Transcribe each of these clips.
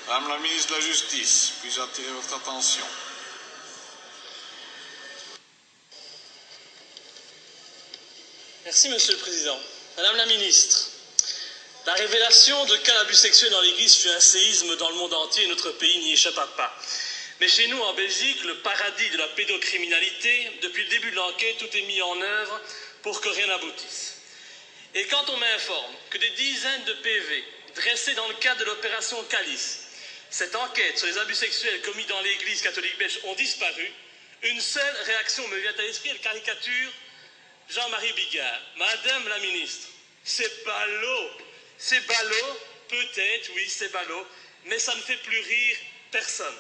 Madame la ministre de la Justice, puis-je attirer votre attention? Merci, Monsieur le Président. Madame la ministre, la révélation de cas d'abus sexuels dans l'Église fut un séisme dans le monde entier et notre pays n'y échappa pas. Mais chez nous, en Belgique, le paradis de la pédocriminalité, depuis le début de l'enquête, tout est mis en œuvre pour que rien n'aboutisse. Et quand on m'informe que des dizaines de PV dressés dans le cadre de l'opération Calice, cette enquête sur les abus sexuels commis dans l'Église catholique belge ont disparu, une seule réaction me vient à l'esprit, elle caricature Jean-Marie Bigard. Madame la ministre, c'est ballot. C'est ballot, peut-être, oui, c'est ballot, mais ça ne fait plus rire personne.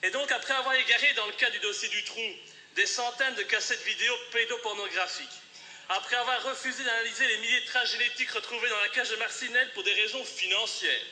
Et donc, après avoir égaré dans le cas du dossier du trou des centaines de cassettes vidéo pédopornographiques, après avoir refusé d'analyser les milliers de traces génétiques retrouvées dans la cage de Marcinelle pour des raisons financières,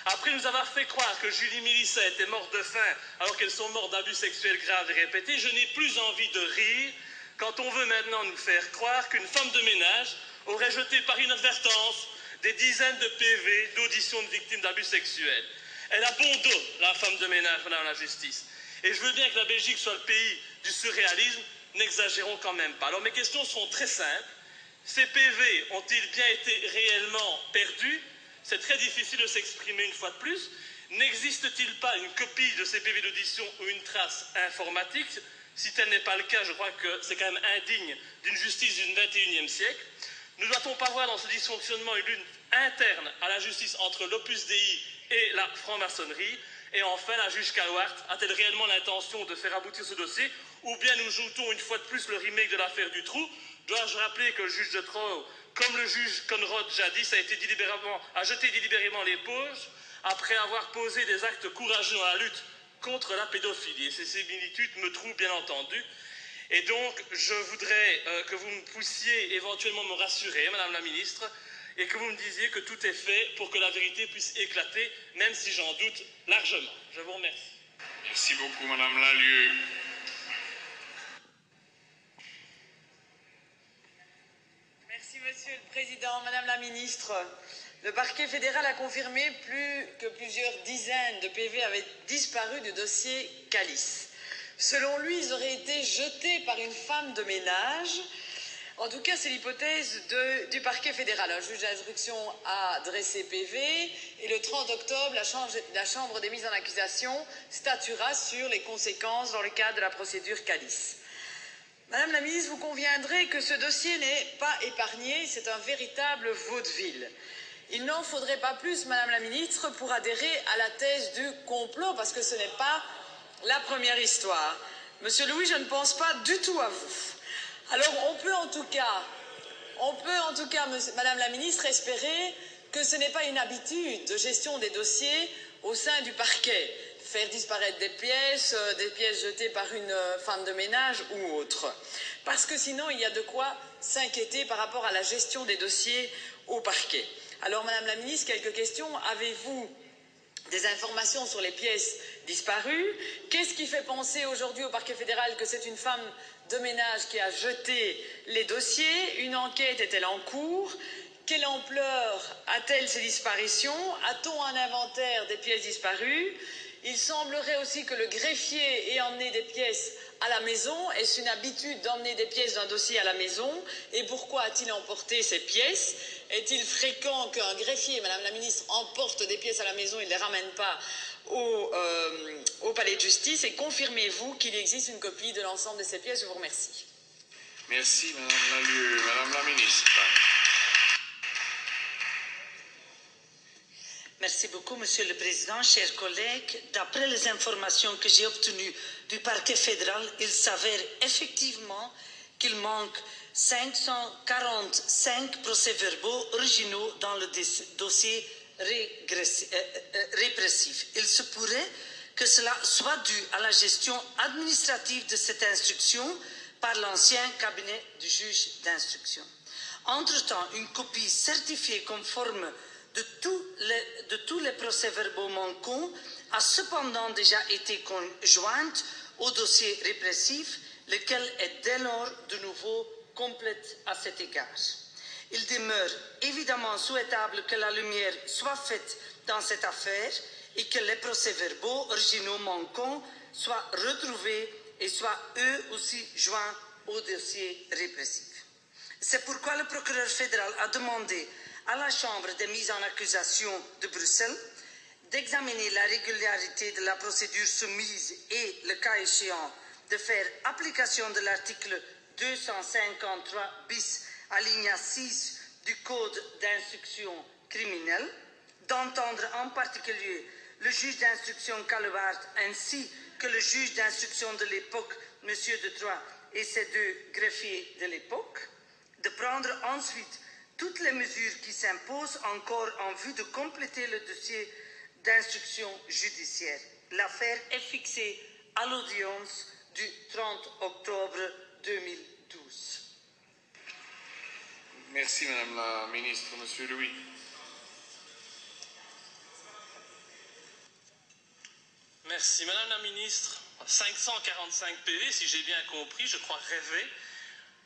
après nous avoir fait croire que Julie Mélissa était morte de faim alors qu'elles sont mortes d'abus sexuels graves et répétés, je n'ai plus envie de rire quand on veut maintenant nous faire croire qu'une femme de ménage aurait jeté par inadvertance des dizaines de PV d'auditions de victimes d'abus sexuels. Elle a bon dos, la femme de ménage, Madame la Justice. Et je veux bien que la Belgique soit le pays du surréalisme, n'exagérons quand même pas. Alors mes questions seront très simples. Ces PV ont-ils bien été réellement perdus? C'est très difficile de s'exprimer une fois de plus. N'existe-t-il pas une copie de ces PV d'audition ou une trace informatique? Si tel n'est pas le cas, je crois que c'est quand même indigne d'une justice du XXIe siècle. Ne doit-on pas voir dans ce dysfonctionnement une lutte interne à la justice entre l'Opus Dei et la franc-maçonnerie? Et enfin, la juge Calouart a-t-elle réellement l'intention de faire aboutir ce dossier? Ou bien nous joutons une fois de plus le remake de l'affaire du trou? Dois-je rappeler que le juge de Troyes, comme le juge Conrad jadis, a jeté délibérément l'éponge après avoir posé des actes courageux dans la lutte contre la pédophilie. Et ces similitudes me trouvent bien entendu. Et donc, je voudrais que vous me puissiez éventuellement me rassurer, Madame la Ministre, et que vous me disiez que tout est fait pour que la vérité puisse éclater, même si j'en doute largement. Je vous remercie. Merci beaucoup, Madame Lallieu. Merci, Monsieur le Président. Madame la Ministre, le parquet fédéral a confirmé que plusieurs dizaines de PV avaient disparu du dossier Calice. Selon lui, ils auraient été jetés par une femme de ménage. En tout cas, c'est l'hypothèse du parquet fédéral. Un juge d'instruction a dressé PV et le 30 octobre, la Chambre des mises en accusation statuera sur les conséquences dans le cadre de la procédure Calice. Madame la ministre, vous conviendrez que ce dossier n'est pas épargné, c'est un véritable vaudeville. Il n'en faudrait pas plus, Madame la ministre, pour adhérer à la thèse du complot, parce que ce n'est pas la première histoire. Monsieur Louis, je ne pense pas du tout à vous. Alors, on peut en tout cas, Madame la ministre, espérer que ce n'est pas une habitude de gestion des dossiers au sein du parquet. Faire disparaître des pièces jetées par une femme de ménage ou autre. Parce que sinon, il y a de quoi s'inquiéter par rapport à la gestion des dossiers au parquet. Alors, Madame la ministre, quelques questions. Avez-vous des informations sur les pièces disparues? Qu'est-ce qui fait penser aujourd'hui au parquet fédéral que c'est une femme de ménage qui a jeté les dossiers? Une enquête est-elle en cours? Quelle ampleur a-t-elle ces disparitions? A-t-on un inventaire des pièces disparues? Il semblerait aussi que le greffier ait emmené des pièces à la maison. Est-ce une habitude d'emmener des pièces d'un dossier à la maison? Et pourquoi a-t-il emporté ces pièces? Est-il fréquent qu'un greffier, Madame la ministre, emporte des pièces à la maison et ne les ramène pas au palais de justice? Et confirmez-vous qu'il existe une copie de l'ensemble de ces pièces? Je vous remercie. Merci, Madame Lallieu. Madame la ministre. Merci beaucoup, Monsieur le Président. Chers collègues, d'après les informations que j'ai obtenues du parquet fédéral, il s'avère effectivement qu'il manque 545 procès-verbaux originaux dans le dossier répressif. Il se pourrait que cela soit dû à la gestion administrative de cette instruction par l'ancien cabinet du juge d'instruction. Entre-temps, une copie certifiée conforme de tous les procès-verbaux manquants a cependant déjà été conjointe au dossier répressif, lequel est dès lors de nouveau complète à cet égard. Il demeure évidemment souhaitable que la lumière soit faite dans cette affaire et que les procès-verbaux originaux manquants soient retrouvés et soient eux aussi joints au dossier répressif. C'est pourquoi le procureur fédéral a demandé à la Chambre des mises en accusation de Bruxelles d'examiner la régularité de la procédure soumise et, le cas échéant, de faire application de l'article 253 bis alinéa 6 du Code d'instruction criminelle, d'entendre en particulier le juge d'instruction Callewaert ainsi que le juge d'instruction de l'époque, M. de Troyes, et ses deux greffiers de l'époque, de prendre ensuite toutes les mesures qui s'imposent encore en vue de compléter le dossier d'instruction judiciaire. L'affaire est fixée à l'audience du 30 octobre 2012. Merci, Madame la Ministre. Monsieur Louis. Merci. Madame la Ministre, 545 PV, si j'ai bien compris, je crois rêver.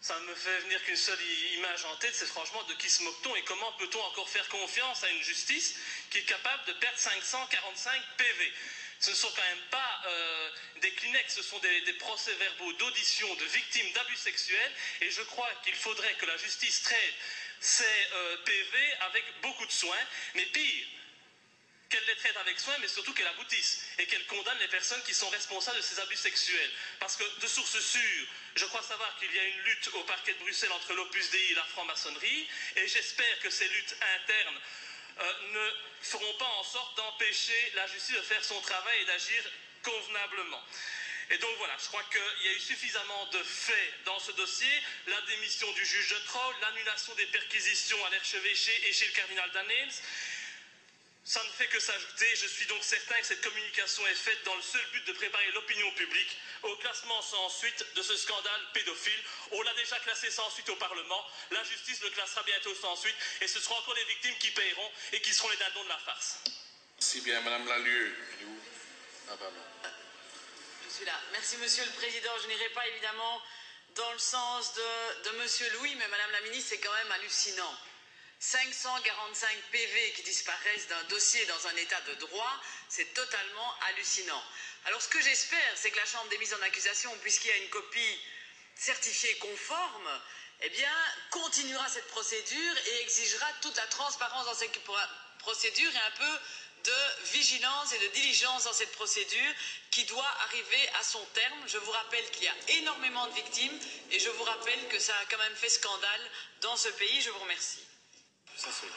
Ça ne me fait venir qu'une seule image en tête, c'est franchement de qui se moque-t-on et comment peut-on encore faire confiance à une justice qui est capable de perdre 545 PV. Ce ne sont quand même pas des Kleenex, ce sont des procès-verbaux d'audition de victimes d'abus sexuels et je crois qu'il faudrait que la justice traite ces PV avec beaucoup de soin, mais pire, qu'elle les traite avec soin, mais surtout qu'elle aboutisse et qu'elle condamne les personnes qui sont responsables de ces abus sexuels. Parce que, de source sûre, je crois savoir qu'il y a une lutte au parquet de Bruxelles entre l'Opus Dei et la franc-maçonnerie, et j'espère que ces luttes internes ne feront pas en sorte d'empêcher la justice de faire son travail et d'agir convenablement. Et donc voilà, je crois qu'il y a eu suffisamment de faits dans ce dossier, la démission du juge de Troyes, l'annulation des perquisitions à l'archevêché et chez le cardinal Danneels. Ça ne fait que s'ajouter, je suis donc certain que cette communication est faite dans le seul but de préparer l'opinion publique au classement sans suite de ce scandale pédophile. On l'a déjà classé sans suite au Parlement, la justice le classera bientôt sans suite et ce seront encore des victimes qui paieront et qui seront les dindons de la farce. Merci bien, Madame Lalieu. Elle est où? Ah, pardon. Je suis là. Merci, Monsieur le Président. Je n'irai pas évidemment dans le sens de Monsieur Louis, mais Madame la Ministre, c'est quand même hallucinant. 545 PV qui disparaissent d'un dossier dans un état de droit, c'est totalement hallucinant. Alors ce que j'espère, c'est que la Chambre des mises en accusation, puisqu'il y a une copie certifiée conforme, eh bien, continuera cette procédure et exigera toute la transparence dans cette procédure et un peu de vigilance et de diligence dans cette procédure qui doit arriver à son terme. Je vous rappelle qu'il y a énormément de victimes et je vous rappelle que ça a quand même fait scandale dans ce pays. Je vous remercie. Ça, c'est